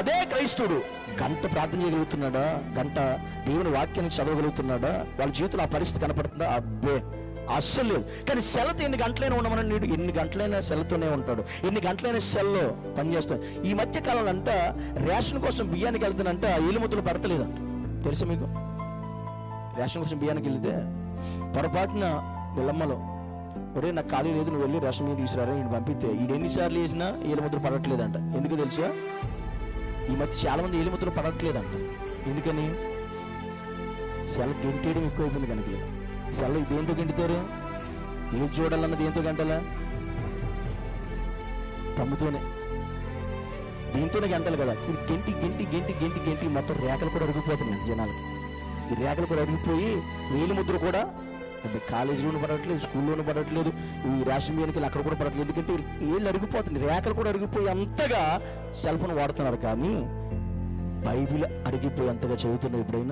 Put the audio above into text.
అదే క్రైస్తవుడు గంట ప్రార్థన చేయగలుగుతున్నాడా, గంట దేవుని వాక్యాన్ని చదవగలుగుతున్నాడా, వాళ్ళ జీవితంలో ఆ పరిస్థితి కనపడుతుందా? అబ్బే, అస్సలు లేదు. కానీ సెల్తో ఎన్ని గంటలైనా ఉండమని నీడు ఎన్ని గంటలైనా సెల్తోనే ఉంటాడు, ఎన్ని గంటలైనా సెల్లో పనిచేస్తాడు. ఈ మధ్య కాలంలో అంట రేషన్ కోసం బియ్యానికి వెళ్తానంట ఏలుముద్రలు పడతలేదంట. తెలుసా మీకు? రేషన్ కోసం బియ్యానికి వెళితే పొరపాటున విలమ్మలో, ఒరే నాకు ఖాళీ లేదు, నువ్వు వెళ్ళి రేషన్ బియ్యం తీసుకురారా, ఈయన పంపిస్తే ఈడు ఎన్నిసార్లు వేసినా ఏలుముద్ర పడట్లేదంట. ఎందుకు తెలుసా? ఈ మధ్య చాలా మంది ఏలుముద్రలు పడట్లేదంట. ఎందుకని? సెల్ గెంటేయడం ఎక్కువైపోయింది కనుక. సెల్ దేంతో గెంటుతారు? ఏది చూడాలన్న దేంతో గంటలా? తమ్ముతోనే, దీంతోనే గంటలు కదా. ఇది గెంటి గెంటి గెంటి గెంటి గెంటి మొత్తం రేఖలు కూడా అరిగిపోతున్నాయి జనాలకి. ఈ రేఖలు కూడా అరిగిపోయి వేలు ముద్ర కూడా కాలేజీలోనూ పడట్లేదు, స్కూల్లోనూ పడట్లేదు, ఈ రేషన్ బియ్యానికి అక్కడ కూడా పడట్లేదు. ఎందుకంటే వీళ్ళు అరిగిపోతుంది, రేఖలు కూడా అరిగిపోయి అంతగా సెల్ ఫోన్ వాడుతున్నారు. కానీ బైబిల్ అరిగిపోయి అంతగా చదువుతున్నారు ఎప్పుడైనా?